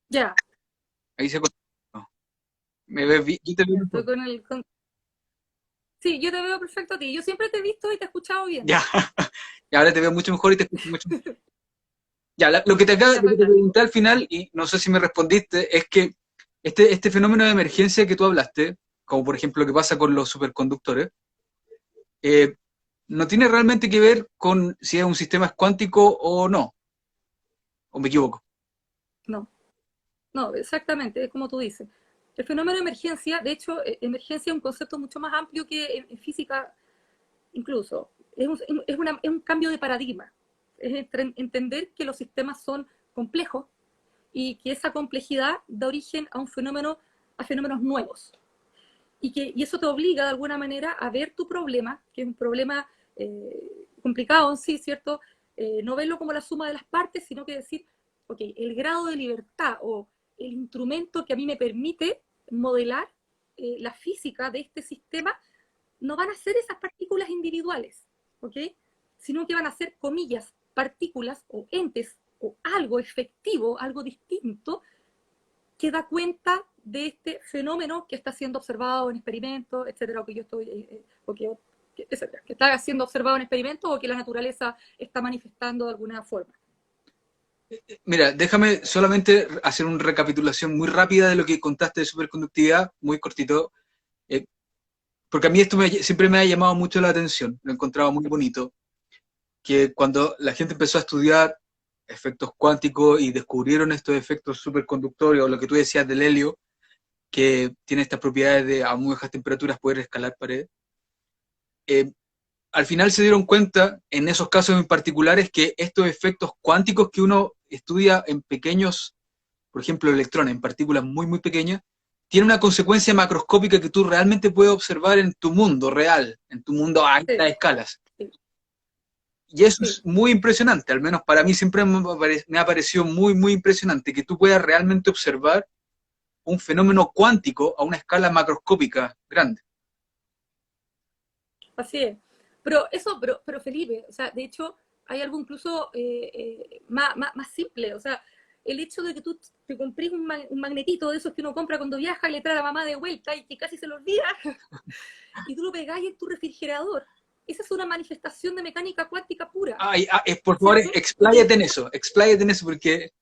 Ya, Ahí se conectó. ¿Me ves bien? Yo te veo ya, estoy mejor. con Sí, yo te veo perfecto a ti. Yo siempre te he visto y te he escuchado bien. Ya, y ahora te veo mucho mejor y te escucho mucho mejor. Ya, lo que Ya, lo que te fantástico. pregunté al final, y no sé si me respondiste, es que este fenómeno de emergencia que tú hablaste, como por ejemplo lo que pasa con los superconductores, eh, no tiene realmente que ver con si es un sistema cuántico o no, o me equivoco. No, no, exactamente, es como tú dices. El fenómeno de emergencia, de hecho, emergencia es un concepto mucho más amplio que en física incluso. Es un cambio de paradigma. Es entender que los sistemas son complejos y que esa complejidad da origen a un fenómeno, a fenómenos nuevos. Y eso te obliga de alguna manera a ver tu problema, que es un problema complicado en sí, ¿cierto? No verlo como la suma de las partes, sino que decir, ok, el grado de libertad o el instrumento que a mí me permite modelar la física de este sistema no van a ser esas partículas individuales, ¿ok? Sino que van a ser, comillas, partículas o entes o algo efectivo, algo distinto, que da cuenta de este fenómeno que está siendo observado en experimentos, etcétera, o que yo estoy, etcétera, que está siendo observado en experimentos o que la naturaleza está manifestando de alguna forma. Mira, déjame solamente hacer una recapitulación muy rápida de lo que contaste de superconductividad, muy cortito, eh, porque a mí siempre me ha llamado mucho la atención, lo he encontrado muy bonito, que cuando la gente empezó a estudiar efectos cuánticos y descubrieron estos efectos superconductores, o lo que tú decías del helio, que tiene estas propiedades de a muy bajas temperaturas poder escalar paredes, eh, al final se dieron cuenta, en esos casos en particulares, que estos efectos cuánticos que uno estudia en pequeños, por ejemplo, electrones, en partículas muy, muy pequeñas, tienen una consecuencia macroscópica que tú realmente puedes observar en tu mundo real, en tu mundo a Sí, estas escalas. sí, Y eso sí. es muy impresionante, al menos para mí siempre me ha parecido muy, muy impresionante que tú puedas realmente observar un fenómeno cuántico a una escala macroscópica grande. Así es. Pero eso, pero Felipe, o sea, de hecho, hay algo incluso más simple. O sea, el hecho de que tú te compres un magnetito de esos que uno compra cuando viaja y le trae a la mamá de vuelta y que casi se lo olvida, y tú lo pegáis en tu refrigerador. Esa es una manifestación de mecánica cuántica pura, Ay, por favor, ¿cierto? Porque, expláyate en eso, porque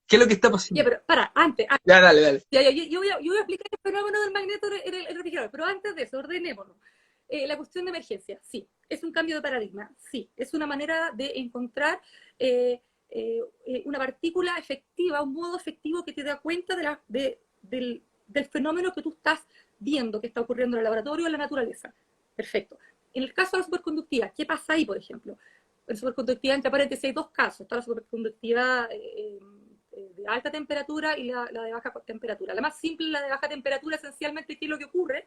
¿qué es lo que está ya, pasando? pero para, antes, Ya, dale, dale. ya, yo voy a explicar el fenómeno del magneto en el refrigerador, pero antes de eso, ordenémonos. La cuestión de emergencia, sí, es un cambio de paradigma, sí, es una manera de encontrar una partícula efectiva, un modo efectivo que te da cuenta del fenómeno que tú estás viendo que está ocurriendo en el laboratorio o en la naturaleza. Perfecto. En el caso de la superconductividad, ¿qué pasa ahí, por ejemplo? En superconductividad, entre paréntesis, hay dos casos. Está la superconductividad de alta temperatura y la de baja temperatura. La más simple, la de baja temperatura, esencialmente, ¿qué es lo que ocurre?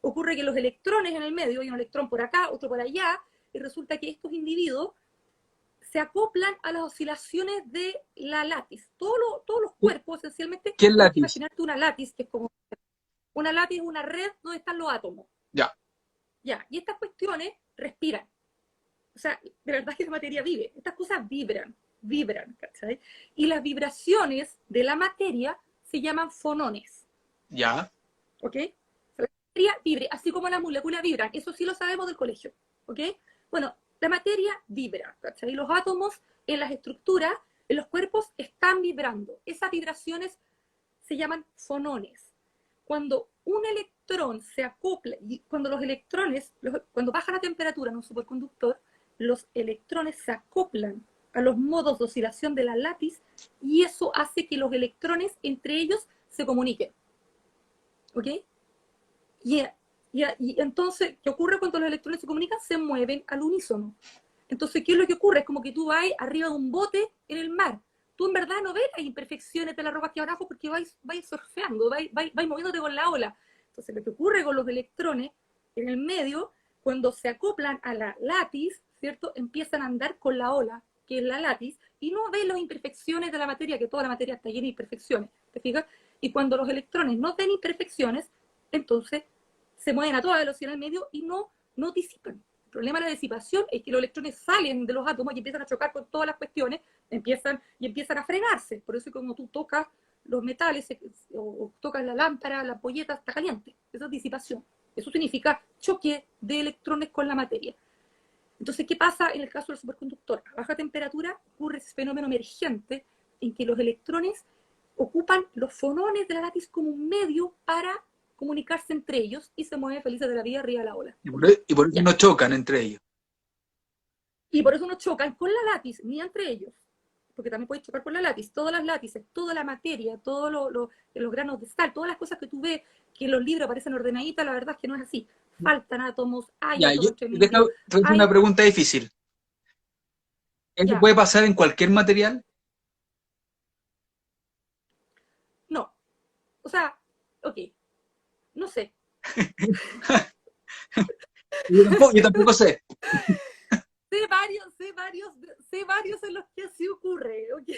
Ocurre que los electrones en el medio, hay un electrón por acá, otro por allá, y resulta que estos individuos se acoplan a las oscilaciones de la látiz. Todos los cuerpos, esencialmente, ¿Qué es tienes que látiz? imaginarte una látiz, que es como una látiz, una red donde están los átomos. Ya, Ya, y estas cuestiones respiran. O sea, de verdad que la materia vive. Estas cosas vibran, ¿cachai? Y las vibraciones de la materia se llaman fonones, ya, ¿ok? La materia vibra, así como las moléculas vibran. Eso sí lo sabemos del colegio, ¿ok? Bueno, la materia vibra, ¿cachai? Los átomos en las estructuras, en los cuerpos, están vibrando. Esas vibraciones se llaman fonones. Cuando un electrón se acopla, y cuando los electrones, cuando baja la temperatura en un superconductor, los electrones se acoplan a los modos de oscilación de la látiz y eso hace que los electrones entre ellos se comuniquen. ¿Ok? Y, y entonces, ¿qué ocurre cuando los electrones se comunican? Se mueven al unísono. Entonces, ¿qué es lo que ocurre? Es como que tú vas arriba de un bote en el mar. Tú en verdad no ves las imperfecciones de la roca aquí abajo porque vais surfeando, vais moviéndote con la ola. Entonces, lo que ocurre con los electrones en el medio, cuando se acoplan a la látiz, ¿cierto? Empiezan a andar con la ola, que es la látiz, y no ves las imperfecciones de la materia, que toda la materia está llena de imperfecciones. ¿Te fijas? Y cuando los electrones no ven imperfecciones, entonces se mueven a toda velocidad en el medio y no disipan. problema de la disipación es que los electrones salen de los átomos y empiezan a chocar con todas las cuestiones, empiezan a frenarse. Por eso cuando tú tocas los metales o tocas la lámpara, la ampolleta, está caliente. Eso es disipación. Eso significa choque de electrones con la materia. Entonces, ¿qué pasa en el caso del superconductor? A baja temperatura ocurre ese fenómeno emergente en que los electrones ocupan los fonones de la látiz como un medio para comunicarse entre ellos y se mueven felices de la vida arriba de la ola. Y por eso no chocan entre ellos. Y por eso no chocan con la látiz ni entre ellos, porque también puedes chocar con la látiz. Todas las látices, toda la materia, todos los granos de sal, todas las cosas que tú ves que en los libros aparecen ordenaditas, la verdad es que no es así. Faltan átomos, hay átomos entre medio. Te voy a hacer una pregunta difícil. ¿Eso puede pasar en cualquier material? No. O sea, ok. No sé. Yo tampoco sé. Sé varios en los que así ocurre. Okay.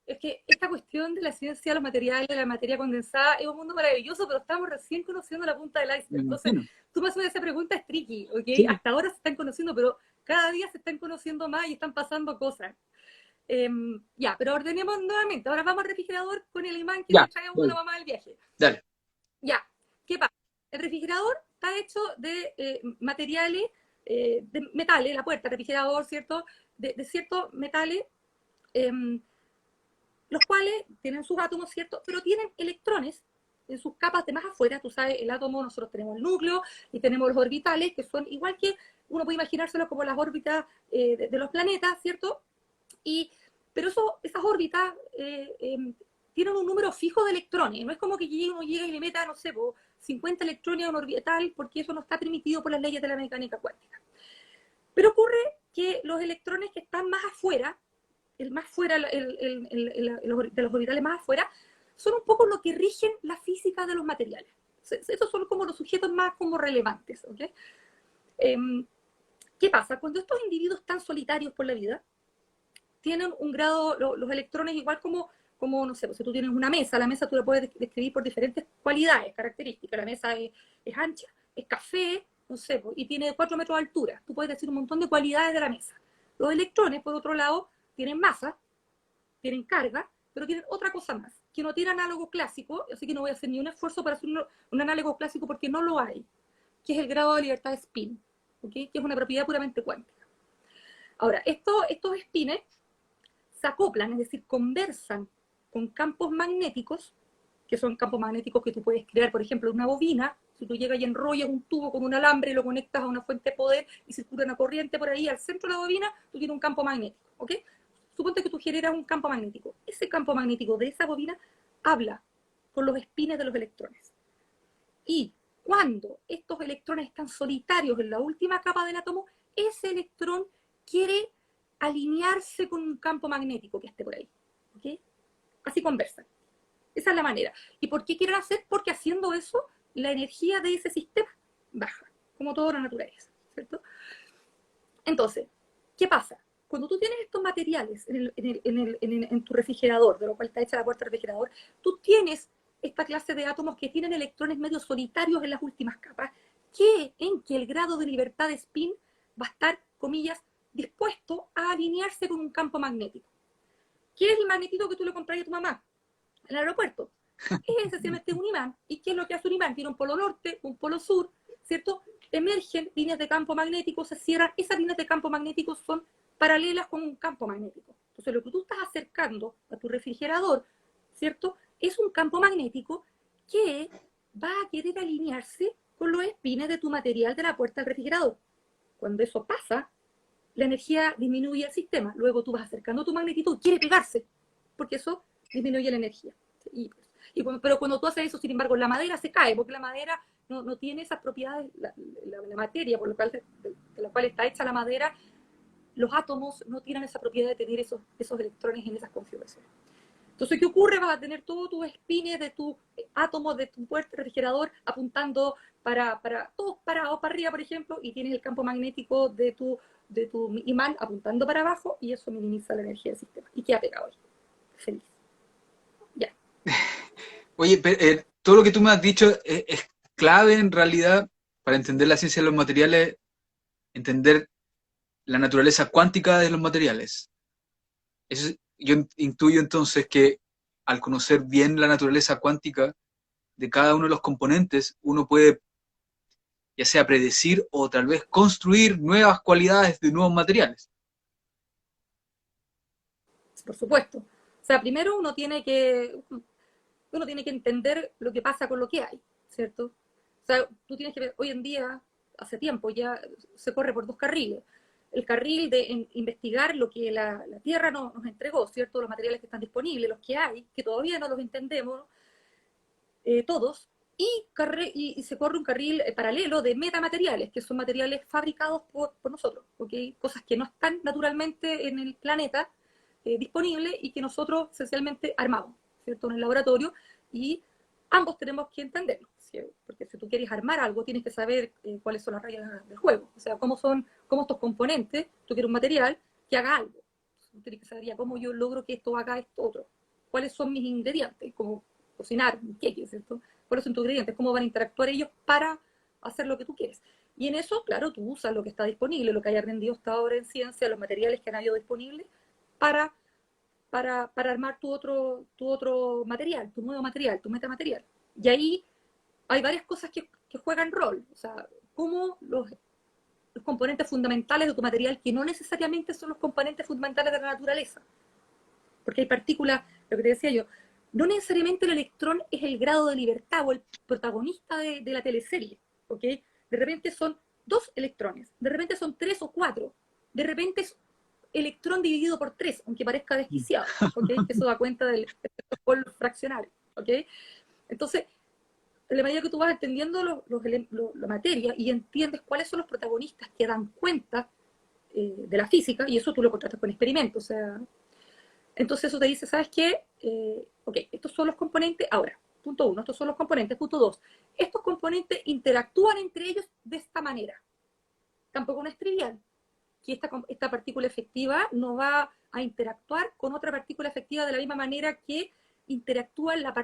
Es que esta cuestión de la ciencia de los materiales, de la materia condensada, es un mundo maravilloso, pero estamos recién conociendo la punta del iceberg. Entonces, tú me haces esa pregunta, es tricky, ¿ok? Sí. Hasta ahora se están conociendo, pero cada día se están conociendo más y están pasando cosas. Ya, pero ordenemos nuevamente. Ahora vamos al refrigerador con el imán que nos trae una mamá del viaje. Dale. Ya, ¿qué pasa? El refrigerador está hecho de materiales, de metales, la puerta, el refrigerador, ¿cierto? De ciertos metales, los cuales tienen sus átomos, ¿cierto? Pero tienen electrones en sus capas de más afuera. Tú sabes, el átomo, nosotros tenemos el núcleo y tenemos los orbitales, que son igual que, uno puede imaginárselo como las órbitas de los planetas, ¿cierto? Pero esas órbitas tienen un número fijo de electrones. No es como que uno llegue y le meta, no sé, 50 electrones a un orbital, porque eso no está permitido por las leyes de la mecánica cuántica. Pero ocurre que los electrones que están más afuera, de los orbitales más afuera, son un poco lo que rigen la física de los materiales. Esos son como los sujetos más como relevantes. ¿Okay? ¿Qué pasa? Cuando estos individuos están solitarios por la vida, tienen un grado, los electrones igual como no sé, pues si tú tienes una mesa, la mesa tú la puedes describir por diferentes cualidades, características. La mesa es ancha, es café, no sé, pues, y tiene 4 metros de altura. Tú puedes decir un montón de cualidades de la mesa. Los electrones, por otro lado, tienen masa, tienen carga, pero tienen otra cosa más, que no tiene análogo clásico, así que no voy a hacer ni un esfuerzo para hacer un análogo clásico porque no lo hay, que es el grado de libertad de spin, ¿okay? Que es una propiedad puramente cuántica. Ahora, estos spines se acoplan, es decir, conversan con campos magnéticos, que son campos magnéticos que tú puedes crear, por ejemplo, en una bobina. Si tú llegas y enrollas un tubo con un alambre y lo conectas a una fuente de poder y circula una corriente por ahí al centro de la bobina, tú tienes un campo magnético, ¿ok? Suponte que tú generas un campo magnético. Ese campo magnético de esa bobina habla con los espines de los electrones. Y cuando estos electrones están solitarios en la última capa del átomo, ese electrón quiere alinearse con un campo magnético que esté por ahí, ¿ok? Así conversan. Esa es la manera. ¿Y por qué quieren hacer? Porque haciendo eso, la energía de ese sistema baja, como toda la naturaleza, ¿cierto? Entonces, ¿qué pasa? Cuando tú tienes estos materiales en tu refrigerador, de lo cual está hecha la puerta del refrigerador, tú tienes esta clase de átomos que tienen electrones medio solitarios en las últimas capas, en que el grado de libertad de spin va a estar, comillas, dispuesto a alinearse con un campo magnético. ¿Qué es el magnetito que tú le comprarías a tu mamá en el aeropuerto? Es esencialmente un imán. ¿Y qué es lo que hace un imán? Tiene un polo norte, un polo sur, ¿cierto? Emergen líneas de campo magnético, se cierran. Esas líneas de campo magnético son paralelas con un campo magnético. Entonces, lo que tú estás acercando a tu refrigerador, ¿cierto? Es un campo magnético que va a querer alinearse con los espines de tu material de la puerta del refrigerador. Cuando eso pasa, la energía disminuye el sistema. Luego tú vas acercando tu magnetito y quiere pegarse, porque eso disminuye la energía. Pero cuando tú haces eso, sin embargo, la madera se cae, porque la madera no tiene esas propiedades, la materia por de la cual está hecha la madera, los átomos no tienen esa propiedad de tener esos electrones en esas configuraciones. Entonces, ¿qué ocurre? Vas a tener todos tus espines de tus átomos de tu puerta refrigerador apuntando todos parados para arriba, por ejemplo, y tienes el campo magnético de tu imán apuntando para abajo, y eso minimiza la energía del sistema. Y queda pegado ahí. Feliz. Ya. Oye, todo lo que tú me has dicho es clave en realidad para entender la ciencia de los materiales, entender la naturaleza cuántica de los materiales. Yo intuyo entonces que al conocer bien la naturaleza cuántica de cada uno de los componentes, uno puede ya sea predecir o tal vez construir nuevas cualidades de nuevos materiales. Por supuesto. O sea, primero uno tiene que entender lo que pasa con lo que hay, ¿cierto? O sea, tú tienes que ver, hoy en día, hace tiempo ya se corre por dos carriles. El carril de investigar lo que la Tierra nos entregó, ¿cierto? Los materiales que están disponibles, los que hay, que todavía no los entendemos todos, y se corre un carril paralelo de metamateriales, que son materiales fabricados por nosotros, ¿ok? Cosas que no están naturalmente en el planeta disponibles y que nosotros esencialmente armamos, ¿cierto? En el laboratorio, y ambos tenemos que entenderlo, ¿sí? Porque si tú quieres armar algo, tienes que saber cuáles son las reglas del juego, o sea, cómo estos componentes, tú quieres un material que haga algo, tú tienes que saber ya cómo yo logro que esto haga esto otro, cuáles son mis ingredientes, como cocinar un queque, ¿cierto? ¿Cuáles son tus ingredientes? ¿Cómo van a interactuar ellos para hacer lo que tú quieres? Y en eso, claro, tú usas lo que está disponible, lo que haya aprendido hasta ahora en ciencia, los materiales que han habido disponibles para armar tu otro material, tu nuevo material, tu metamaterial. Y ahí hay varias cosas que juegan rol. O sea, cómo los componentes fundamentales de tu material, que no necesariamente son los componentes fundamentales de la naturaleza. Porque hay partículas, lo que te decía yo, no necesariamente el electrón es el grado de libertad o el protagonista de la teleserie, ¿ok? De repente son 2 electrones, de repente son 3 o 4, de repente es electrón dividido por 3, aunque parezca desquiciado, ¿ok? Eso da cuenta del efecto fraccionario, ¿ok? Entonces, en la medida que tú vas entendiendo la materia y entiendes cuáles son los protagonistas que dan cuenta de la física, y eso tú lo contrastas con experimentos, o sea, entonces eso te dice, ¿sabes qué? Ok, estos son los componentes, ahora, punto 1, estos son los componentes, punto 2, estos componentes interactúan entre ellos de esta manera. Tampoco no es trivial, que esta partícula efectiva no va a interactuar con otra partícula efectiva de la misma manera que interactúan las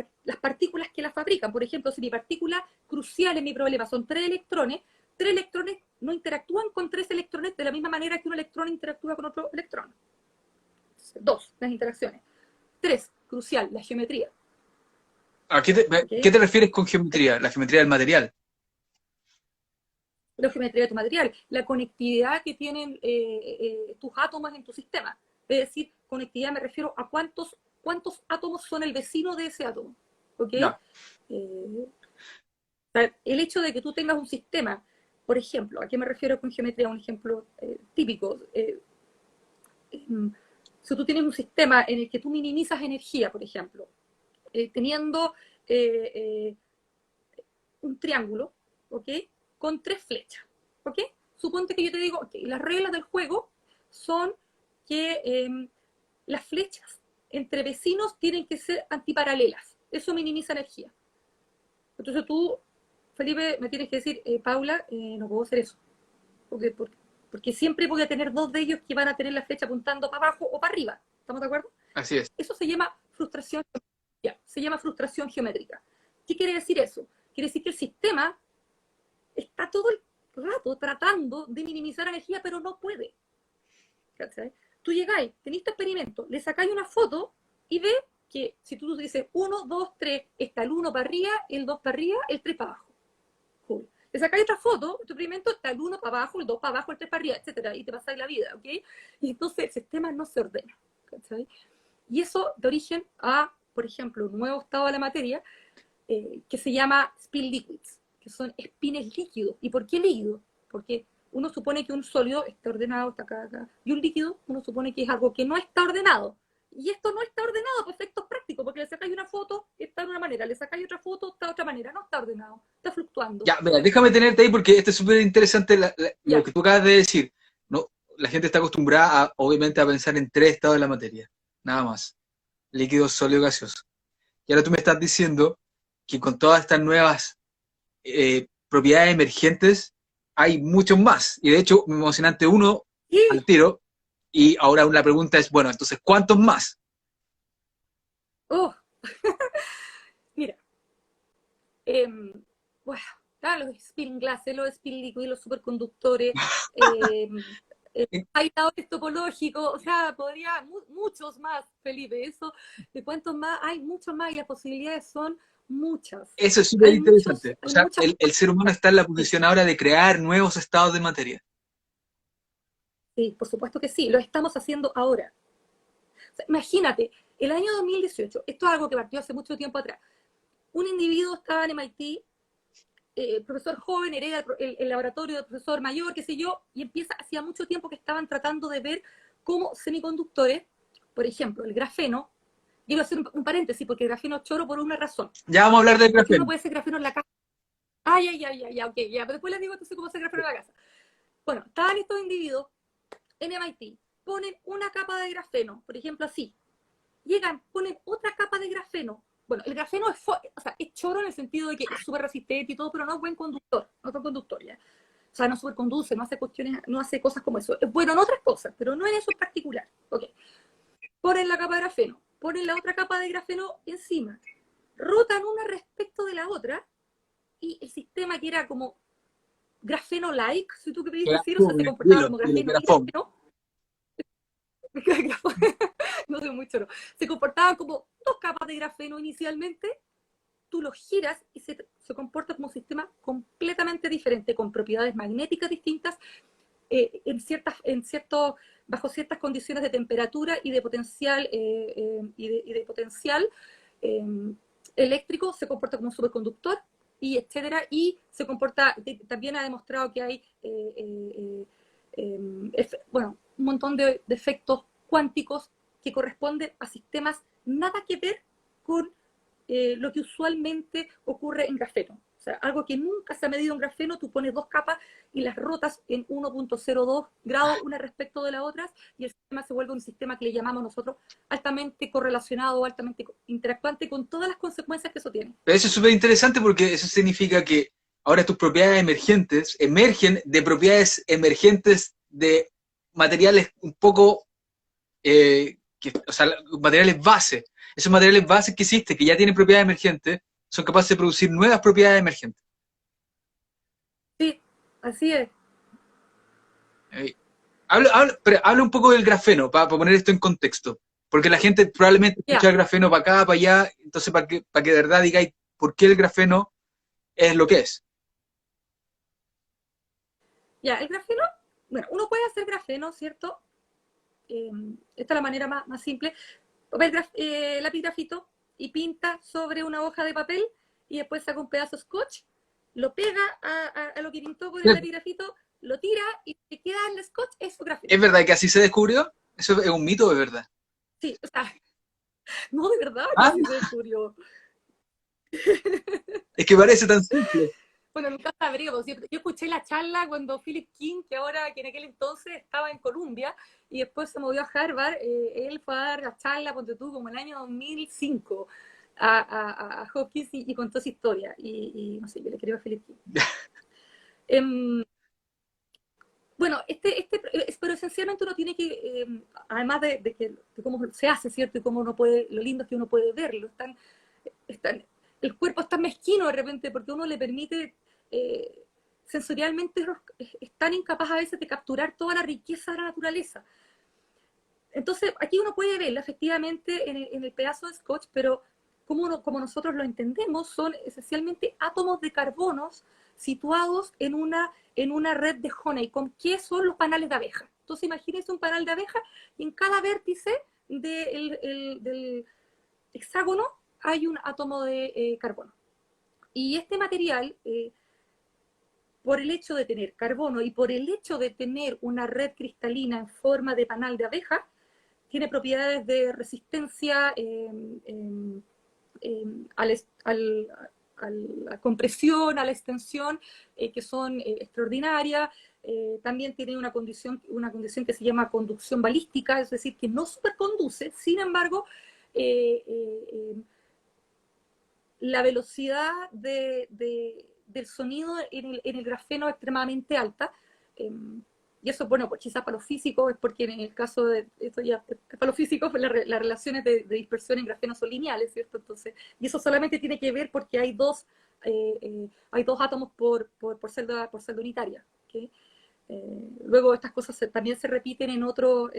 partículas que la fabrican. Por ejemplo, si mi partícula crucial en mi problema son 3 electrones no interactúan con 3 electrones de la misma manera que un electrón interactúa con otro electrón. 2, las interacciones. 3, crucial, la geometría. ¿A qué te refieres con geometría? La geometría del material. La geometría de tu material, la conectividad que tienen tus átomos en tu sistema. Es decir, conectividad me refiero a cuántos átomos son el vecino de ese átomo. ¿Ok? No. El hecho de que tú tengas un sistema, por ejemplo, ¿a qué me refiero con geometría? Un ejemplo típico. Si tú tienes un sistema en el que tú minimizas energía, por ejemplo, teniendo un triángulo, ¿ok? Con 3 flechas, ¿ok? Suponte que yo te digo, okay, las reglas del juego son que las flechas entre vecinos tienen que ser antiparalelas. Eso minimiza energía. Entonces tú, Felipe, me tienes que decir, Paula, no puedo hacer eso. Porque siempre voy a tener 2 de ellos que van a tener la flecha apuntando para abajo o para arriba. ¿Estamos de acuerdo? Así es. Eso se llama frustración geométrica. ¿Qué quiere decir eso? Quiere decir que el sistema está todo el rato tratando de minimizar energía, pero no puede. ¿Cachai? Tú llegáis, tenéis tu experimento, le sacáis una foto y ves que si tú dices 1, 2, 3, está el 1 para arriba, el 2 para arriba, el 3 para abajo. Cool. Le sacáis otra foto, tu experimento está el 1 para abajo, el 2 para abajo, el 3 para arriba, etcétera, y te pasáis la vida, ¿ok? Y entonces el sistema no se ordena. ¿Cachai? Y eso de origen a, por ejemplo, un nuevo estado de la materia que se llama spill liquids, que son espines líquidos. ¿Y por qué líquido? Porque uno supone que un sólido está ordenado, está acá, y un líquido uno supone que es algo que no está ordenado. Y esto no está ordenado por efectos prácticos, porque le sacáis una foto, está de una manera, le sacáis otra foto, está de otra manera, no está ordenado, está fluctuando. Ya, mira, déjame tenerte ahí porque esto es súper interesante lo que tú acabas de decir. ¿No? La gente está acostumbrada, obviamente, a pensar en 3 estados de la materia, nada más. Líquido, sólido, gaseoso. Y ahora tú me estás diciendo que con todas estas nuevas propiedades emergentes hay muchos más. Y de hecho, me emocionante uno al tiro. Y ahora la pregunta es, bueno, entonces, ¿cuántos más? Oh. Mira, bueno, Estaban los spin glasses, los spin liquid, los superconductores, aisladores topológicos, o sea, podría, muchos más, Felipe, eso, de cuántos más, hay muchos más y las posibilidades son muchas. Eso es súper Hay interesante. O hay sea, muchas. el ser humano está en la Sí, posición ahora de crear nuevos estados de materia. sí, por supuesto que sí, lo estamos haciendo ahora. O sea, imagínate, el año 2018, esto es algo que partió hace mucho tiempo atrás, un individuo estaba en MIT, profesor joven, hereda el laboratorio del profesor mayor, qué sé yo, y empieza, hacía mucho tiempo que estaban tratando de ver cómo semiconductores, por ejemplo, el grafeno, quiero hacer un paréntesis, porque el grafeno es choro por una razón, Ya vamos a hablar del porque uno grafeno. puede hacer grafeno en la casa. Ay, ay, ay, ay, ok, ya, pero después les digo entonces cómo hacer grafeno en la casa. Bueno, estaban estos individuos en MIT, ponen una capa de grafeno, por ejemplo así, llegan, ponen otra capa de grafeno. Bueno, el grafeno es, o sea, es choro en el sentido de que es súper resistente y todo, pero no es buen conductor, no es buen conductor ya. O sea, no superconduce, no hace cuestiones, no hace cosas como eso. Es bueno en otras cosas, pero no en eso en particular. Ok. Ponen la capa de grafeno, ponen la otra capa de grafeno encima, rotan una respecto de la otra y el sistema que era como grafeno-like, si tú querés decir, o sea, se comportaba como Dilo, grafeno y grafón. grafeno, no sé mucho, no. Se comportaban como dos capas de grafeno inicialmente, tú lo giras y se comporta como un sistema completamente diferente, con propiedades magnéticas distintas, bajo ciertas condiciones de temperatura y de potencial, y de potencial eh, eléctrico, se comporta como un superconductor, y etcétera, y se comporta, también ha demostrado que hay bueno, un montón de efectos cuánticos que corresponden a sistemas nada que ver con lo que usualmente ocurre en grafeno. O sea, algo que nunca se ha medido en grafeno, tú pones dos capas y las rotas en 1.02 grados una respecto de la otra y el sistema se vuelve un sistema que le llamamos nosotros altamente correlacionado, altamente interactuante, con todas las consecuencias que eso tiene. Pero eso es súper interesante porque eso significa que ahora tus propiedades emergentes emergen de propiedades emergentes de materiales un poco, o sea, materiales base. Esos materiales bases que existen, que ya tienen propiedades emergentes, son capaces de producir nuevas propiedades emergentes. Sí, así es. Habla un poco del grafeno, para poner esto en contexto. Porque la gente probablemente escucha Ya, el grafeno para acá, para allá, entonces para que de verdad digáis por qué el grafeno es lo que es. ya, el grafeno, bueno, uno puede hacer grafeno, ¿cierto? Esta es la manera más simple. Lápiz grafito y pinta sobre una hoja de papel y después saca un pedazo de scotch, lo pega a lo que pintó con el lápiz grafito, lo tira y te queda el scotch, es su grafeno. ¿Es verdad que así se descubrió? ¿Eso es un mito o es verdad? Sí, o sea, no, de verdad que Ah, así se descubrió. es que parece tan simple. Bueno, nunca sabremos. Yo escuché la charla cuando Philip King, que en aquel entonces estaba en Columbia, y después se movió a Harvard, él fue a dar la charla, ponte tú, como el año 2005, a Hopkins y contó esa historia. Y no sé, yo le creo a Philip King. Bueno, pero esencialmente uno tiene que, además de cómo se hace, ¿cierto? Y cómo uno puede, lo lindo es que uno puede verlo. El cuerpo es tan mezquino de repente porque uno le permite, sensorialmente es tan incapaz a veces de capturar toda la riqueza de la naturaleza. Entonces, aquí uno puede verla efectivamente en el pedazo de scotch, pero como nosotros lo entendemos, son esencialmente átomos de carbonos situados en una red de honeycomb, que son los panales de abeja. Entonces, imagínense un panal de abeja y en cada vértice del hexágono hay un átomo de carbono. Y este material, por el hecho de tener carbono y por el hecho de tener una red cristalina en forma de panal de abeja, tiene propiedades de resistencia a la compresión, a la extensión, que son extraordinarias. También tiene una condición que se llama conducción balística, es decir, que no superconduce, sin embargo, la velocidad del sonido en el grafeno es extremadamente alta. Y eso, bueno, pues quizás para los físicos, es porque en el caso de, esto ya, para los físicos, pues las relaciones de dispersión en grafeno son lineales, ¿cierto? Entonces, y eso solamente tiene que ver porque hay dos hay 2 átomos por celda unitaria. ¿Okay? Luego estas cosas también se repiten en otros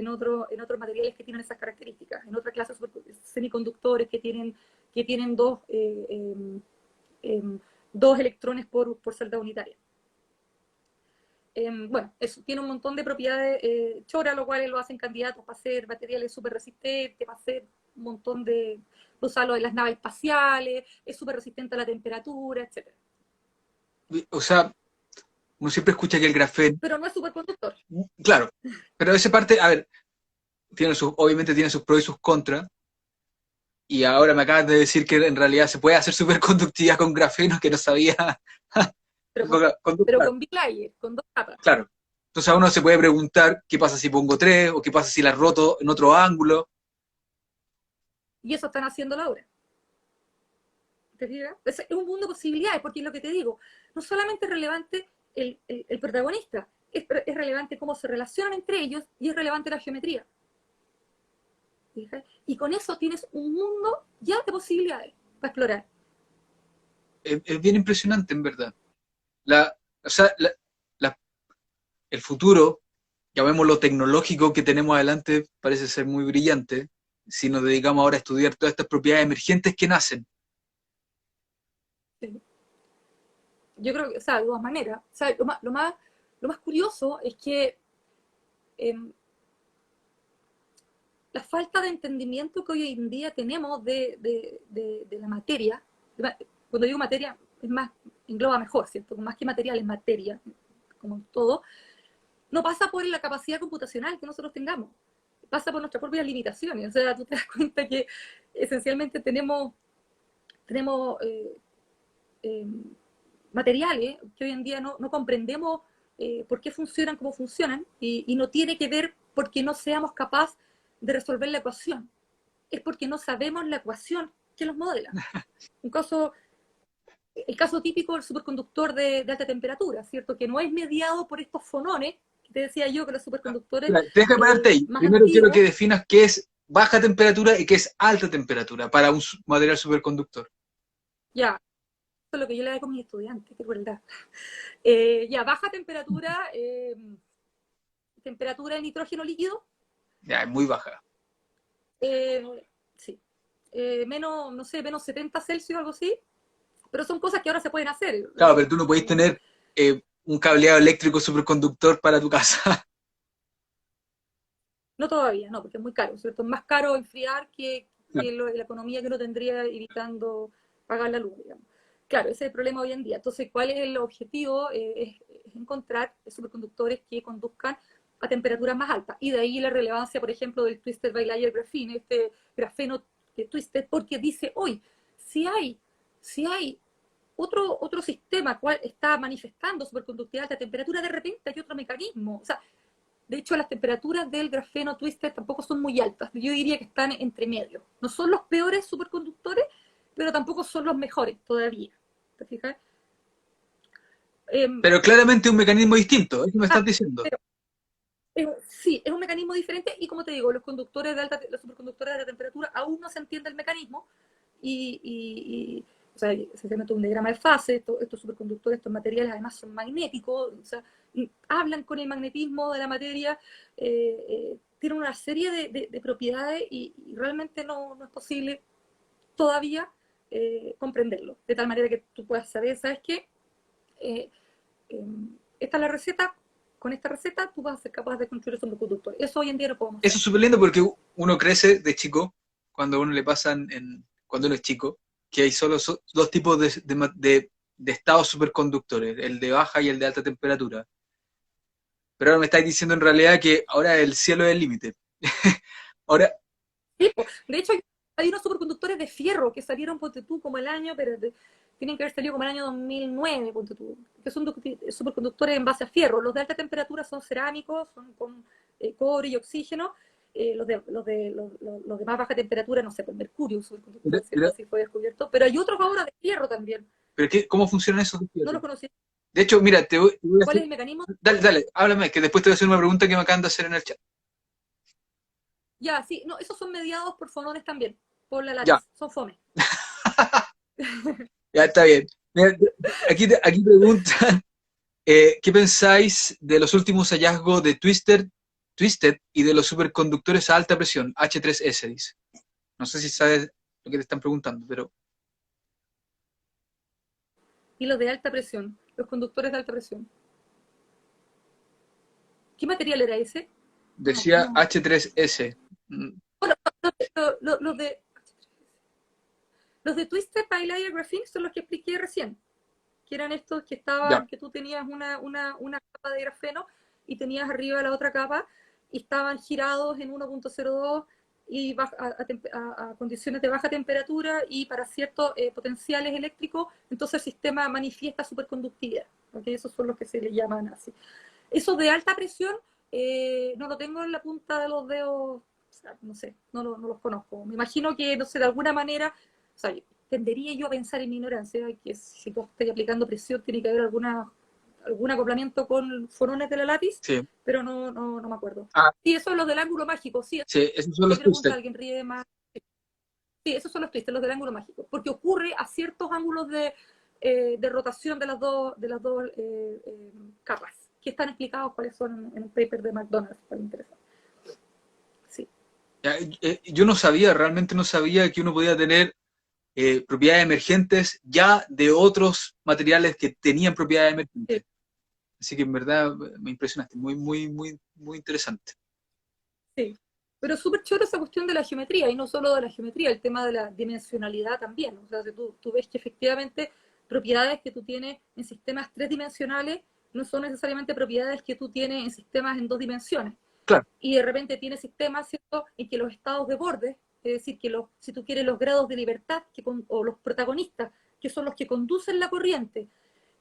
materiales que tienen esas características, en otra clase de semiconductores que tienen 2 electrones por celda unitaria. Bueno, eso tiene un montón de propiedades choras, lo cual lo hacen candidatos para hacer materiales súper resistentes, para hacer un montón de usarlo en las naves espaciales, es súper resistente a la temperatura, etc. O sea, uno siempre escucha que el grafeno, Pero no es superconductor. claro, pero esa parte, a ver, obviamente tiene sus pros y sus contras, y ahora me acabas de decir que en realidad se puede hacer superconductividad con grafeno que no sabía Pero conductar. con B-Layer, con 2 capas. Claro. Entonces a uno se puede preguntar qué pasa si pongo 3 o qué pasa si la roto en otro ángulo. Y eso están haciendo ahora. ¿Te fijas? Es un mundo de posibilidades, porque es lo que te digo. No solamente es relevante el protagonista, es relevante cómo se relacionan entre ellos y es relevante la geometría. ¿Fijas? Y con eso tienes un mundo ya de posibilidades para explorar. Es bien impresionante, en verdad. O sea, el futuro, llamémoslo tecnológico que tenemos adelante, parece ser muy brillante si nos dedicamos ahora a estudiar todas estas propiedades emergentes que nacen. Sí. Yo creo que, o sea, de todas maneras, o sea, lo más curioso es que la falta de entendimiento que hoy en día tenemos de la materia, cuando digo materia, es más, engloba mejor, ¿cierto? Más que material, es materia, como todo, no pasa por la capacidad computacional que nosotros tengamos, pasa por nuestras propias limitaciones. O sea, tú te das cuenta que esencialmente tenemos materiales que hoy en día no comprendemos por qué funcionan como funcionan, y no tiene que ver porque no seamos capaces de resolver la ecuación, es porque no sabemos la ecuación que los modela. El caso típico del superconductor de alta temperatura, ¿cierto? Que no es mediado por estos fonones, que te decía yo que los superconductores Déjame pararte ahí. más Primero quiero antiguos. que definas qué es baja temperatura y qué es alta temperatura para un material superconductor. Ya, eso es lo que yo le hago a mis estudiantes, qué crueldad. Ya, baja temperatura, temperatura de nitrógeno líquido, Ya, es muy baja. sí, menos, no sé, menos 70 Celsius, algo así, pero son cosas que ahora se pueden hacer. Claro, pero tú no podés tener un cableado eléctrico superconductor para tu casa. No todavía, no, porque es muy caro, ¿cierto? Es más caro enfriar que la economía que uno tendría evitando pagar la luz, digamos. Claro, ese es el problema hoy en día. Entonces, ¿cuál es el objetivo? Es encontrar superconductores que conduzcan a temperaturas más altas. Y de ahí la relevancia, por ejemplo, del Twisted Bilayer Graphene, este grafeno de Twisted, porque dice, hoy, si hay otro sistema cual está manifestando superconductividad a alta temperatura, de repente hay otro mecanismo. O sea, de hecho, las temperaturas del grafeno Twisted tampoco son muy altas. Yo diría que están entre medio. No son los peores superconductores, pero tampoco son los mejores todavía. ¿Te fijas? Pero claramente un mecanismo distinto, eso me estás diciendo. Sí, es un mecanismo diferente y, como te digo, los superconductores de alta temperatura aún no se entiende el mecanismo o sea, se mete un diagrama de fase. Estos superconductores, estos materiales además son magnéticos, o sea, hablan con el magnetismo de la materia, tienen una serie de propiedades y realmente no es posible todavía comprenderlo, de tal manera que tú puedas saber, ¿sabes qué? Esta es la receta, con esta receta tú vas a ser capaz de construir un superconductor. Eso hoy en día no podemos hacer. Eso es súper lindo porque uno crece de chico, cuando a uno le pasan, cuando uno es chico, que hay solo dos tipos de estados superconductores, el de baja y el de alta temperatura. Pero ahora me estáis diciendo en realidad que ahora el cielo es el límite. Ahora, Sí, de hecho, hay unos superconductores de fierro que salieron, ponte tú, como el año, pero tienen que haber salido como el año 2009, ponte tú, que son superconductores en base a fierro. Los de alta temperatura son cerámicos, son con cobre y oxígeno. Los de más baja temperatura, no sé, con mercurio, un superconductor, ¿cierto? Así fue descubierto. Pero hay otros ahora de fierro también. ¿pero cómo funcionan esos? No los conocí. De hecho, mira, te voy a ¿Cuál hacer... es el mecanismo? Dale, háblame, que después te voy a hacer una pregunta que me acaban de hacer en el chat. Ya, sí, no, esos son mediados por fonones también, por la Ya. látiz, son fome. Ya está bien. Mira, aquí preguntan, ¿qué pensáis de los últimos hallazgos de Twisted y de los superconductores a alta presión, H3S, dice? No sé si sabes lo que te están preguntando, pero Y los de alta presión, los conductores de alta presión. ¿Qué material era ese? No, decía no. H3S. Bueno, los de Twisted Bilayer Graphene son los que expliqué recién, que eran estos que Ya. estaban, que tú tenías una capa de grafeno y tenías arriba la otra capa y estaban girados en 1.02 y a condiciones de baja temperatura y para ciertos potenciales eléctricos, entonces el sistema manifiesta superconductividad. ¿Okay? Esos son los que se le llaman así. Esos de alta presión no lo tengo en la punta de los dedos, o sea, no sé, no los conozco. Me imagino que, no sé, de alguna manera, o sea, tendería yo a pensar en mi ignorancia, que si tú estás aplicando presión tiene que haber algún acoplamiento con forones de la lápiz, Sí. pero no me acuerdo. Ah, Sí, eso es los del ángulo mágico, sí. sí, esos son ¿Qué los pregunta Twisted. alguien ríe más? Sí, esos son los twistes, los del ángulo mágico, porque ocurre a ciertos ángulos de rotación de las dos capas, que están explicados cuáles son en el paper de McDonald's, para el interesante. Sí. Ya, yo no sabía, realmente no sabía que uno podía tener propiedades emergentes ya de otros materiales que tenían propiedades Sí. emergentes. Así que en verdad me impresionaste, muy, muy, muy, muy interesante. Sí. Pero es súper choro esa cuestión de la geometría, y no solo de la geometría, el tema de la dimensionalidad también. O sea, si tú ves que efectivamente propiedades que tú tienes en sistemas tridimensionales no son necesariamente propiedades que tú tienes en sistemas en 2 dimensiones. Claro, Y de repente tienes sistemas, ¿cierto?, en que los estados de borde, es decir, que si tú quieres los grados de libertad o los protagonistas, que son los que conducen la corriente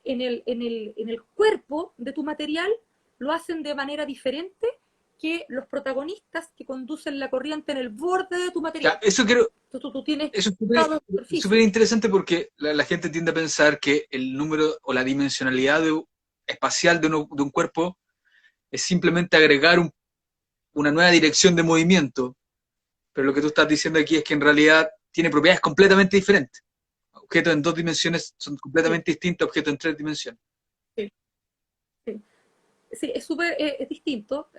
en el cuerpo de tu material, lo hacen de manera diferente que los protagonistas que conducen la corriente en el borde de tu ya, material. eso creo, Entonces tú tienes eso estado de es súper superficie. interesante porque la gente tiende a pensar que el número o la dimensionalidad espacial de un cuerpo es simplemente agregar una nueva dirección de movimiento, pero lo que tú estás diciendo aquí es que en realidad tiene propiedades completamente diferentes. Objetos en 2 dimensiones son Sí, completamente distintos a objetos en 3 dimensiones. sí, sí. Sí, es súper es distinto.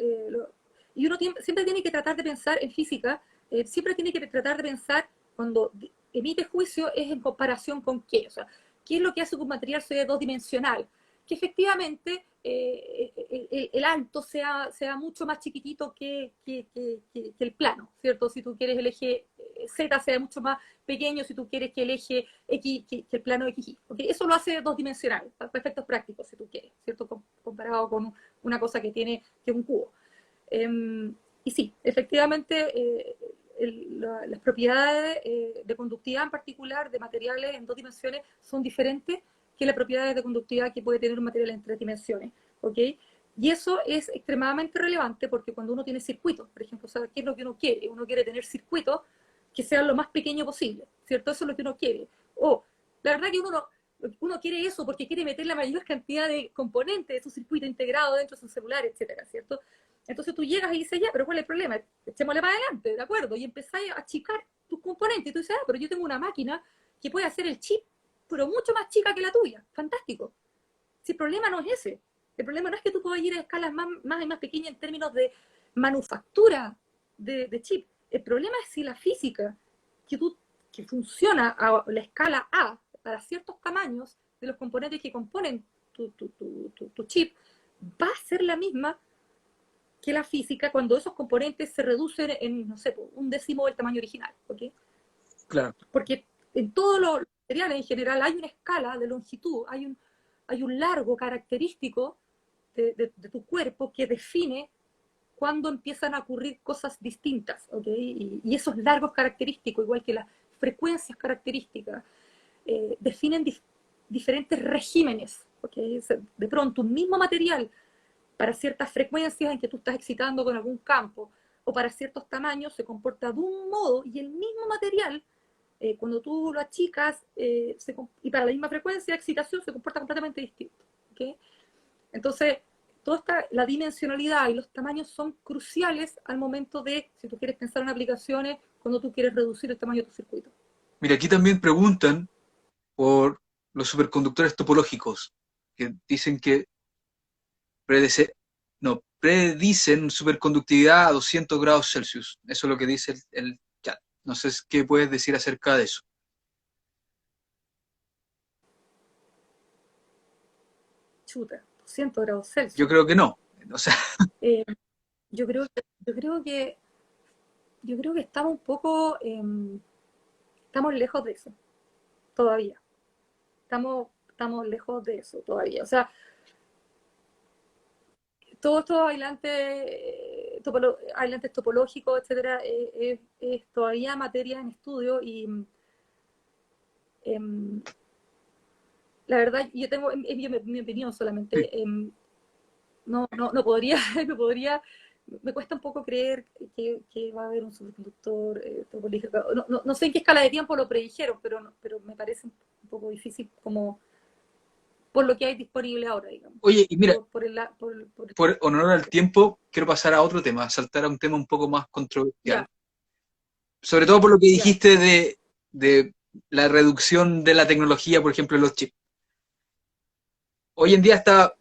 Y uno siempre tiene que tratar de pensar en física, siempre tiene que tratar de pensar cuando emite juicio es en comparación con qué. O sea, ¿qué es lo que hace que un material sea 2 dimensional? Que efectivamente el alto sea mucho más chiquitito que el plano, ¿cierto? Si tú quieres el eje Z sea mucho más pequeño, si tú quieres que el eje X, que el plano XY. ¿Okay? Eso lo hace 2 dimensional, para efectos prácticos, si tú quieres, ¿cierto? Comparado con una cosa que tiene que un cubo. Y sí, efectivamente, las propiedades de conductividad en particular de materiales en 2 dimensiones son diferentes que las propiedades de conductividad que puede tener un material en 3 dimensiones. ¿Ok? Y eso es extremadamente relevante porque cuando uno tiene circuitos, por ejemplo, ¿sabes qué es lo que uno quiere? Uno quiere tener circuitos que sean lo más pequeño posible, ¿cierto? Eso es lo que uno quiere. O, la verdad que uno quiere eso porque quiere meter la mayor cantidad de componentes de su circuito integrado dentro de su celular, etcétera, ¿cierto? Entonces tú llegas y dices, ya, pero ¿cuál es el problema? Echémosle para adelante, ¿de acuerdo? Y empezáis a achicar tus componentes. Y tú dices, pero yo tengo una máquina que puede hacer el chip, pero mucho más chica que la tuya. Fantástico. Si el problema no es ese. El problema no es que tú puedas ir a escalas más y más pequeñas en términos de manufactura de chip. El problema es si la física que funciona a la escala A para ciertos tamaños de los componentes que componen tu chip va a ser la misma que la física cuando esos componentes se reducen en, no sé, un décimo del tamaño original. ¿Okay? Claro. Porque en todos los materiales en general hay una escala de longitud, hay un largo característico de tu cuerpo que define cuándo empiezan a ocurrir cosas distintas, ¿okay? Y esos largos característicos, igual que las frecuencias características, definen diferentes regímenes, ¿okay? De pronto un mismo material para ciertas frecuencias en que tú estás excitando con algún campo o para ciertos tamaños se comporta de un modo y el mismo material cuando tú lo achicas y para la misma frecuencia de excitación se comporta completamente distinto. ¿Okay? Entonces, la dimensionalidad y los tamaños son cruciales al momento de, si tú quieres pensar en aplicaciones, cuando tú quieres reducir el tamaño de tu circuito. Mira, aquí también preguntan por los superconductores topológicos, que dicen que predicen superconductividad a 200 grados Celsius. Eso es lo que dice el chat. No sé qué puedes decir acerca de eso. Chuta, 200 grados Celsius. Yo creo que no. O sea, Eh, yo creo que estamos un poco, estamos lejos de eso, todavía. Estamos lejos de eso todavía. O sea, todos estos aislantes topológicos, etcétera, es todavía materia en estudio y em, la verdad, yo tengo, en mi opinión solamente, no podría, no podría, me cuesta un poco creer que va a haber un superconductor topológico. No sé en qué escala de tiempo lo predijeron, pero me parece un poco difícil como por lo que hay disponible ahora, digamos. oye, y mira, Por por honor al tiempo, quiero pasar a otro tema, saltar a un tema un poco más controversial. ya, Sobre todo por lo que ya. dijiste de la reducción de la tecnología, por ejemplo, en los chips. Hoy en día está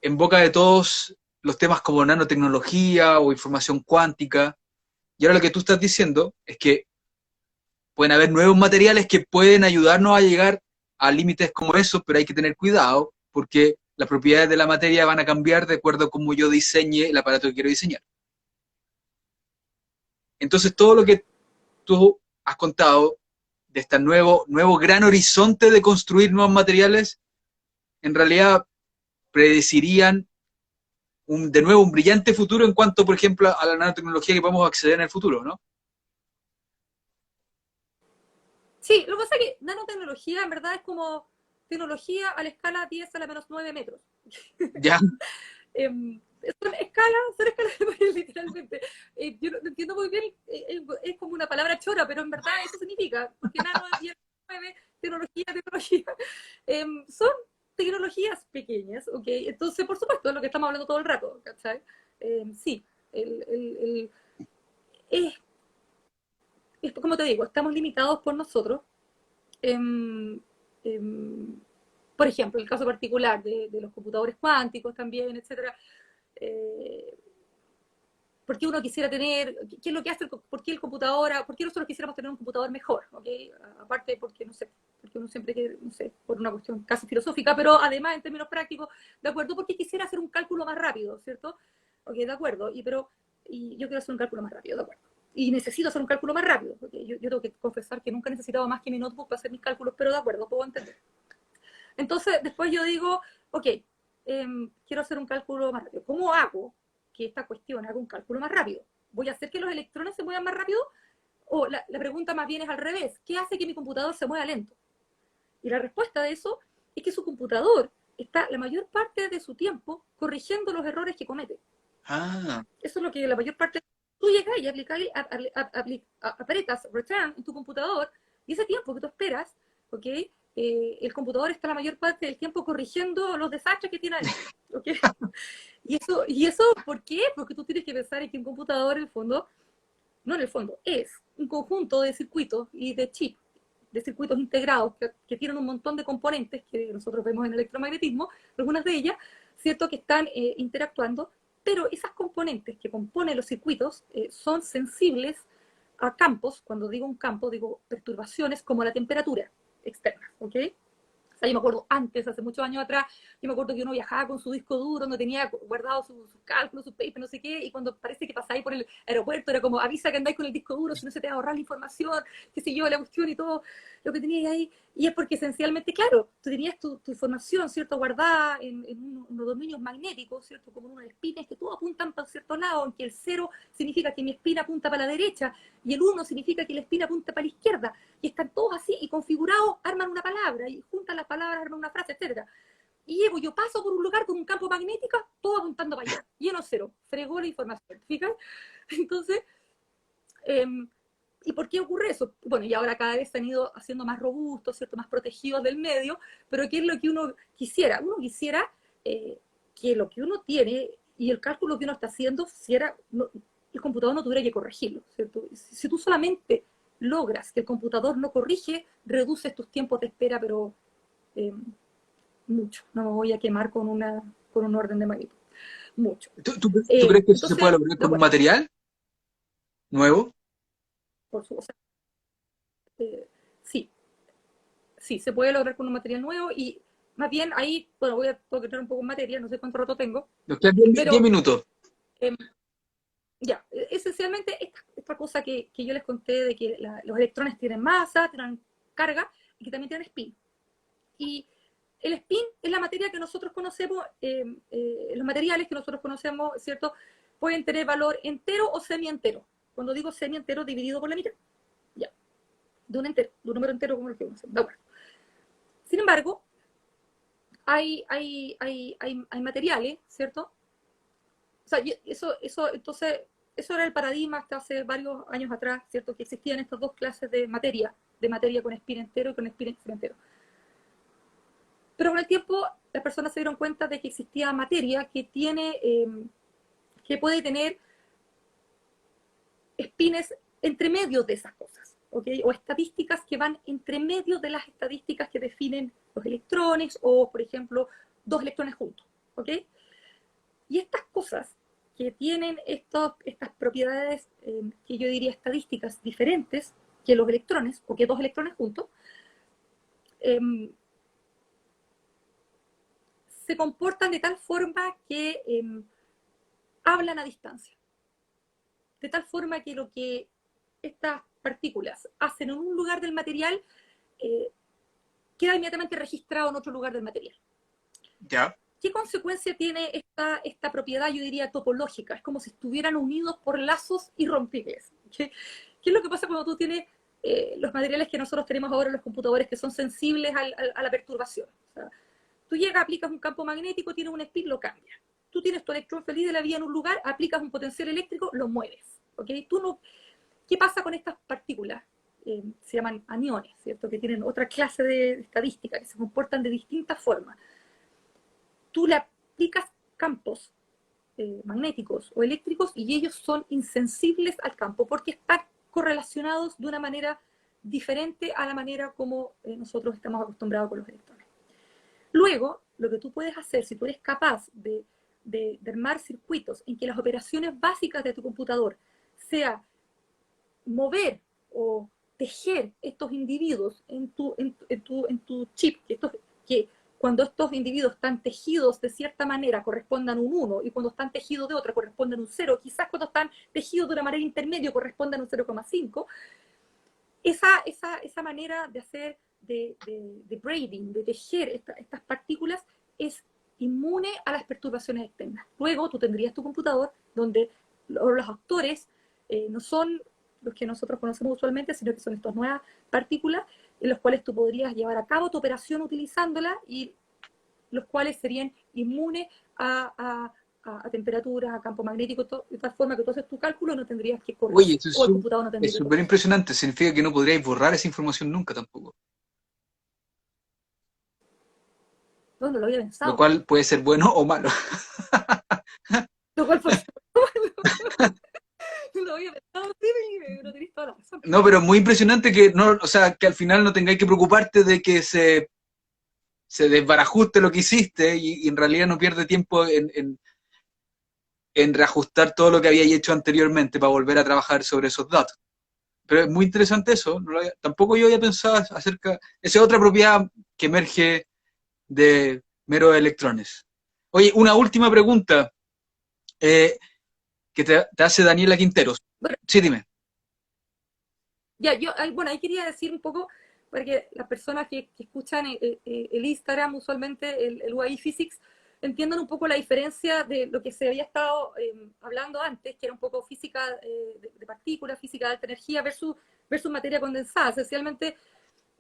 en boca de todos los temas como nanotecnología o información cuántica. Y ahora lo que tú estás diciendo es que pueden haber nuevos materiales que pueden ayudarnos a llegar a límites como esos, pero hay que tener cuidado porque las propiedades de la materia van a cambiar de acuerdo a cómo yo diseñe el aparato que quiero diseñar. Entonces, todo lo que tú has contado de este nuevo gran horizonte de construir nuevos materiales, en realidad predecirían de nuevo un brillante futuro en cuanto, por ejemplo, a la nanotecnología que podemos acceder en el futuro, ¿no? Sí, lo que pasa es que nanotecnología en verdad es como tecnología a la escala 10 a la menos 9 metros. Ya. Son escalas literalmente. Yo no entiendo muy bien, es como una palabra chora, pero en verdad eso significa, porque nano es 10, 9, tecnología. Son tecnologías pequeñas, ¿ok? Entonces, por supuesto, es lo que estamos hablando todo el rato, ¿cachai? Sí, es, es como te digo, estamos limitados por nosotros. Em, em, por ejemplo, el caso particular de los computadores cuánticos también, etcétera. Eh, ¿Por qué uno quisiera tener, qué es lo que hace, por qué el computador, por qué nosotros quisiéramos tener un computador mejor? ¿Okay? Aparte, porque no sé, porque uno siempre quiere, no sé, por una cuestión casi filosófica, pero además en términos prácticos, ¿de acuerdo? Porque quisiera hacer un cálculo más rápido, ¿cierto? Ok, de acuerdo, y yo quiero hacer un cálculo más rápido, ¿de acuerdo? Y necesito hacer un cálculo más rápido, porque yo tengo que confesar que nunca he necesitado más que mi notebook para hacer mis cálculos, pero de acuerdo, puedo entender. Entonces, después yo digo, ok, quiero hacer un cálculo más rápido. ¿Cómo hago que esta cuestión haga un cálculo más rápido? ¿Voy a hacer que los electrones se muevan más rápido? O la pregunta más bien es al revés. ¿Qué hace que mi computador se mueva lento? Y la respuesta de eso es que su computador está la mayor parte de su tiempo corrigiendo los errores que comete. Ah. Eso es lo que la mayor parte... Tú llegas y apretas return en tu computador y ese tiempo que tú esperas, ¿ok? El computador está la mayor parte del tiempo corrigiendo los desastres que tiene ahí, ¿ok? Y eso, ¿por qué? Porque tú tienes que pensar en que un computador, en el fondo, no en el fondo, es un conjunto de circuitos y de chips, de circuitos integrados que tienen un montón de componentes que nosotros vemos en el electromagnetismo, algunas de ellas, ¿cierto?, que están interactuando, pero esas componentes que componen los circuitos son sensibles a campos. Cuando digo un campo, digo perturbaciones como la temperatura externa, ¿ok? O sea, yo me acuerdo antes, hace muchos años atrás, yo me acuerdo que uno viajaba con su disco duro, donde tenía guardado sus cálculos, sus papers, no sé qué, y cuando parece que pasáis por el aeropuerto, era como, avisa que andáis con el disco duro, si no se te va a ahorrar la información, qué sé yo, la cuestión y todo lo que teníais ahí. Y es porque esencialmente, claro, tú tenías tu información, ¿cierto?, guardada en unos dominios magnéticos, ¿cierto?, como en unos espines que todos apuntan para un cierto lado, en que el 0 significa que mi espina apunta para la derecha, y el 1 significa que la espina apunta para la izquierda, y están todos así, y configurados, arman una palabra, y juntan las palabras, arman una frase, etc. Y llego, yo paso por un lugar con un campo magnético, todo apuntando para allá, lleno cero, fregó la información, ¿fijas? Entonces, ¿y por qué ocurre eso? Bueno, y ahora cada vez se han ido haciendo más robustos, ¿cierto?, más protegidos del medio, pero ¿qué es lo que uno quisiera? Uno quisiera que lo que uno tiene y el cálculo que uno está haciendo, el computador no tuviera que corregirlo, ¿cierto? Si tú solamente logras que el computador no corrige, reduces tus tiempos de espera, pero Eh, mucho. No me voy a quemar con un orden de magnitud. Mucho. ¿Tú crees que eso se puede Entonces, lograr lo con un bueno, material nuevo? por su, o sea, sí, sí, se puede lograr con un material nuevo y más bien ahí, bueno, tengo que entrar un poco en materia, no sé cuánto rato tengo, Nos quedan 10 pero minutos. eh, ya, esencialmente esta cosa que yo les conté de que los electrones tienen masa, tienen carga y que también tienen spin. Y el spin es la materia que nosotros conocemos, los materiales que nosotros conocemos, ¿cierto? Pueden tener valor entero o semi-entero. Cuando digo semi-entero, dividido por la mitad. Ya, de un entero, de un número entero como el que conocemos. De acuerdo. Sin embargo, hay materiales, ¿cierto? O sea, entonces, eso era el paradigma hasta hace varios años atrás, ¿cierto? Que existían estas dos clases de materia con spin entero y con spin entero. Pero con el tiempo las personas se dieron cuenta de que existía materia que puede tener spines entre medio de esas cosas, ¿ok? O estadísticas que van entre medio de las estadísticas que definen los electrones o, por ejemplo, dos electrones juntos, ¿ok? Y estas cosas que tienen estas propiedades que yo diría estadísticas diferentes que los electrones o que dos electrones juntos, eh, se comportan de tal forma que hablan a distancia. De tal forma que lo que estas partículas hacen en un lugar del material eh, queda inmediatamente registrado en otro lugar del material. Ya. ¿Qué consecuencia tiene esta propiedad, yo diría, topológica? Es como si estuvieran unidos por lazos irrompibles. ¿Qué es lo que pasa cuando tú tienes los materiales que nosotros tenemos ahora en los computadores que son sensibles a la perturbación? O sea, tú llegas, aplicas un campo magnético, tienes un spin, lo cambias. Tú tienes tu electrón feliz de la vida en un lugar, aplicas un potencial eléctrico, lo mueves. ¿Okay? ¿Qué pasa con estas partículas? Se llaman aniones, ¿cierto? Que tienen otra clase de estadística, que se comportan de distintas formas. Tú le aplicas campos magnéticos o eléctricos y ellos son insensibles al campo porque están correlacionados de una manera diferente a la manera como nosotros estamos acostumbrados con los electrones. Luego, lo que tú puedes hacer, si tú eres capaz de armar circuitos en que las operaciones básicas de tu computador sea mover o tejer estos individuos en tu chip, que cuando estos individuos están tejidos de cierta manera correspondan a un 1 y cuando están tejidos de otra correspondan a un 0, quizás cuando están tejidos de una manera intermedia correspondan a un 0,5, esa manera de hacer de braiding, de tejer estas partículas es inmune a las perturbaciones externas. Luego tú tendrías tu computador donde los actores no son los que nosotros conocemos usualmente, sino que son estas nuevas partículas en los cuales tú podrías llevar a cabo tu operación utilizándola y los cuales serían inmunes a temperaturas, a campo magnético, de tal forma que tú haces tu cálculo no tendrías que Oye, corregir, eso o el computador no es tendría que súper corregir. impresionante. Significa que no podríais borrar esa información nunca tampoco. No, no lo había Lo pensado. cual puede ser bueno o malo. Lo cual fue no lo había pensado, sí, pero tenés toda la razón. No, pero muy impresionante que no, o sea, que al final no tengáis que preocuparte de que se desbarajuste lo que hiciste y en realidad no pierde tiempo en reajustar todo lo que había hecho anteriormente para volver a trabajar sobre esos datos. Pero es muy interesante eso. Tampoco yo había pensado acerca. Esa es otra propiedad que emerge de meros electrones. Oye, una última pregunta que te hace Daniela Quinteros. Bueno, Sí, dime. ya, bueno, ahí quería decir un poco, porque las personas que escuchan el Instagram, usualmente el UI Physics, entiendan un poco la diferencia de lo que se había estado hablando antes, que era un poco física de partículas, física de alta energía versus materia condensada. Esencialmente,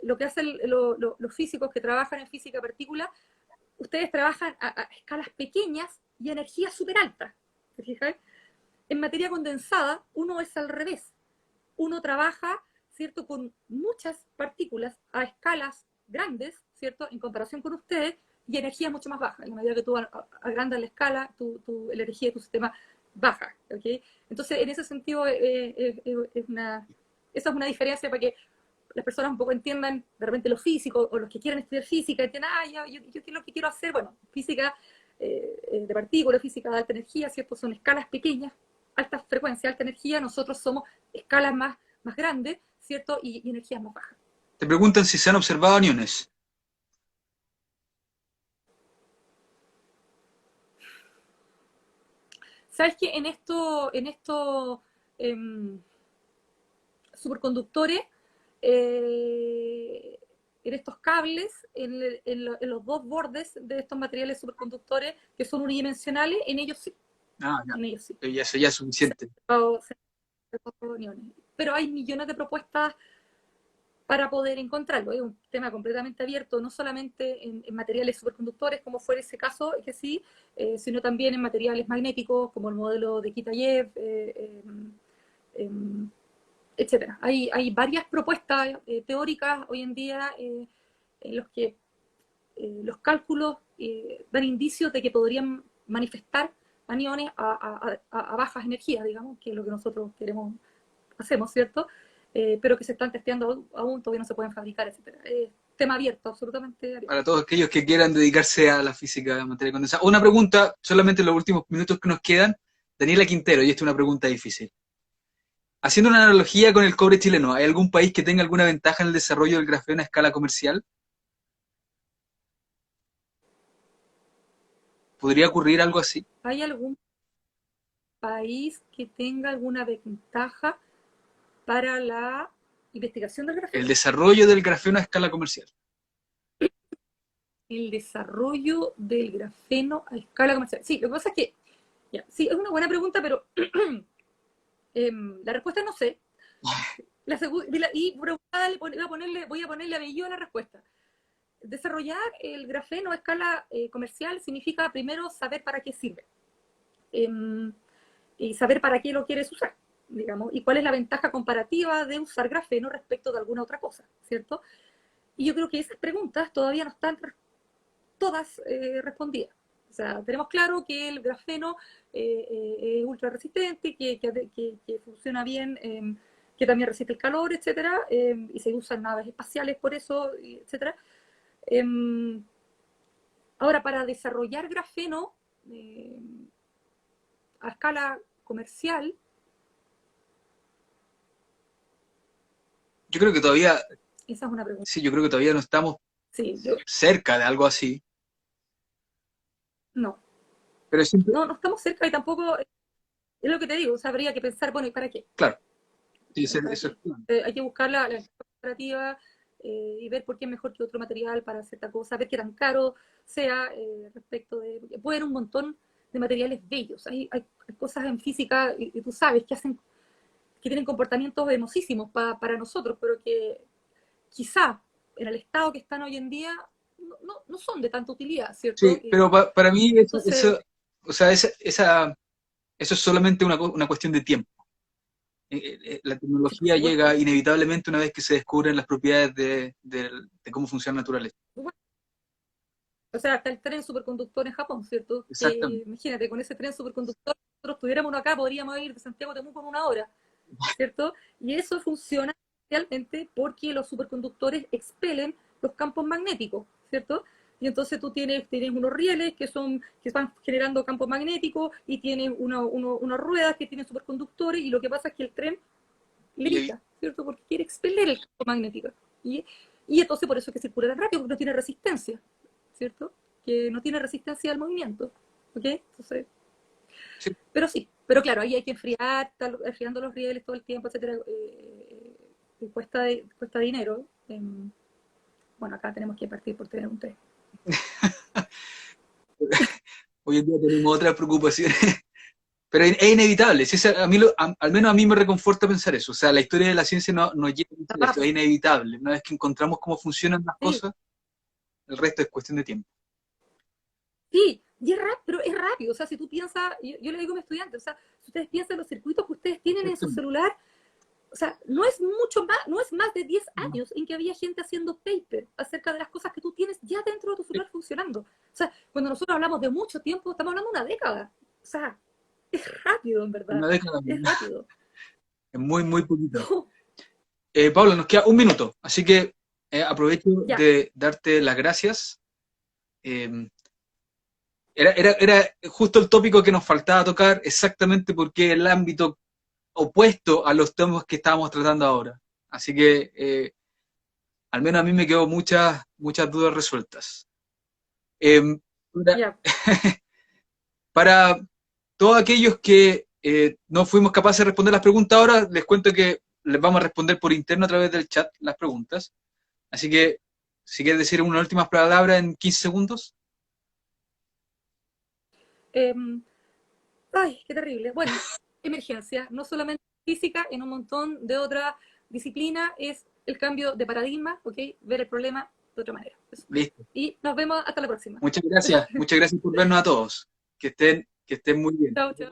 lo que hacen los físicos que trabajan en física partícula, ustedes trabajan a escalas pequeñas y a energías súper altas. ¿Te fijas? En materia condensada, uno es al revés. Uno trabaja, ¿cierto?, con muchas partículas a escalas grandes, ¿cierto?, en comparación con ustedes, y energía mucho más baja. En la medida que tú agrandas la escala, la energía de tu sistema baja. ¿Okay? Entonces, en ese sentido, esa es una diferencia para que las personas un poco entiendan de repente lo físico, o los que quieran estudiar física, entiendan, yo lo que quiero hacer, bueno, física de partículas, física de alta energía, ¿cierto? Son escalas pequeñas, alta frecuencia, alta energía, nosotros somos escalas más grandes, ¿cierto? Y energías más bajas. Te preguntan si se han observado aniones. ¿Sabes que en estos superconductores, en estos cables, en los dos bordes de estos materiales superconductores que son unidimensionales, en ellos sí? Ya. En ellos sí. Eso ya es suficiente. Pero hay millones de propuestas para poder encontrarlo. Es un tema completamente abierto, no solamente en materiales superconductores, como fue ese caso, que sí, sino también en materiales magnéticos, como el modelo de Kitaev, etcétera. Hay varias propuestas teóricas hoy en día en los que los cálculos dan indicios de que podrían manifestar aniones a bajas energías, digamos, que es lo que nosotros hacemos, ¿cierto? Pero que se están testeando aún, todavía no se pueden fabricar, etc. Tema abierto, absolutamente abierto. Para todos aquellos que quieran dedicarse a la física de materia condensada. Una pregunta, solamente en los últimos minutos que nos quedan. Daniela Quintero, y esta es una pregunta difícil. Haciendo una analogía con el cobre chileno, ¿hay algún país que tenga alguna ventaja en el desarrollo del grafeno a escala comercial? ¿Podría ocurrir algo así? ¿Hay algún país que tenga alguna ventaja para la investigación del grafeno? El desarrollo del grafeno a escala comercial. El desarrollo del grafeno a escala comercial. Sí, lo que pasa es que, sí, es una buena pregunta, pero la respuesta es no sé. Voy a ponerle apellido a la respuesta. Desarrollar el grafeno a escala comercial significa primero saber para qué sirve. Y saber para qué lo quieres usar, digamos, y cuál es la ventaja comparativa de usar grafeno respecto de alguna otra cosa, ¿cierto? Y yo creo que esas preguntas todavía no están todas respondidas. O sea, tenemos claro que el grafeno es ultra resistente, que funciona bien, que también resiste el calor, etcétera, y se usan naves espaciales por eso, etcétera. Ahora, para desarrollar grafeno a escala comercial, yo creo que todavía, esa es una pregunta. sí, yo creo que todavía no estamos sí, cerca de algo así. No. Pero siempre, No estamos cerca y tampoco, es lo que te digo, o sea, habría que pensar, bueno, ¿y para qué? claro, sí, ¿Para eso qué? Hay que buscar la comparativa y ver por qué es mejor que otro material para cierta cosa, ver qué tan caro sea respecto de... Puede haber un montón de materiales bellos, hay cosas en física, y tú sabes, que tienen comportamientos hermosísimos para nosotros, pero que quizá en el estado que están hoy en día no son de tanta utilidad, ¿cierto? sí, pero para mí Entonces, o sea, eso es solamente una cuestión de tiempo. La sí, por tecnología supuesto. llega inevitablemente una vez que se descubren las propiedades de cómo funciona la naturaleza. O sea, hasta el tren superconductor en Japón, ¿cierto? Que Exactamente. imagínate, con ese tren superconductor, nosotros tuviéramos uno acá, podríamos ir de Santiago a Temuco en 1 hora, ¿cierto? Y eso funciona realmente porque los superconductores expelen los campos magnéticos, ¿cierto? Y entonces tú tienes unos rieles que van generando campos magnéticos y tienes unas ruedas que tienen superconductores y lo que pasa es que el tren levita, ¿cierto? Porque quiere expeler el campo magnético. Y entonces por eso es que circula tan rápido, porque no tiene resistencia, ¿cierto? Que no tiene resistencia al movimiento, ¿ok? Entonces, Sí. pero sí, pero claro, ahí hay que estar enfriando los rieles todo el tiempo, etcétera, cuesta dinero. Bueno, acá tenemos que partir por tener un tren. Hoy en día tenemos otras preocupaciones, pero es inevitable. Si al menos a mí me reconforta pensar eso. O sea, la historia de la ciencia nos lleva a eso, es inevitable. Una vez que encontramos cómo funcionan las cosas, el resto es cuestión de tiempo. Sí, y pero es rápido. O sea, si tú piensas, yo le digo a mis estudiantes, o sea, si ustedes piensan en los circuitos que ustedes tienen en su celular, o sea, no es más de 10 años en que había gente haciendo paper acerca de las cosas que tú tienes ya dentro de tu celular funcionando. O sea, cuando nosotros hablamos de mucho tiempo, estamos hablando de una década. O sea, es rápido, en verdad. Una década. Es rápido. Es muy, muy poquito. Paula, nos queda un minuto, así que aprovecho Ya. de darte las gracias. Era justo el tópico que nos faltaba tocar, exactamente porque es el ámbito opuesto a los temas que estábamos tratando ahora. Así que al menos a mí me quedó muchas dudas resueltas. Para, Ya. para todos aquellos que no fuimos capaces de responder las preguntas ahora, les cuento que les vamos a responder por interno a través del chat las preguntas. Así que, si quieres decir una última palabra en 15 segundos. Ay, qué terrible. Bueno, emergencia, no solamente física, en un montón de otras disciplinas, es el cambio de paradigma, ¿ok? Ver el problema de otra manera. Eso. Listo. Y nos vemos hasta la próxima. Muchas gracias por vernos a todos. Que estén muy bien. Chao, chao.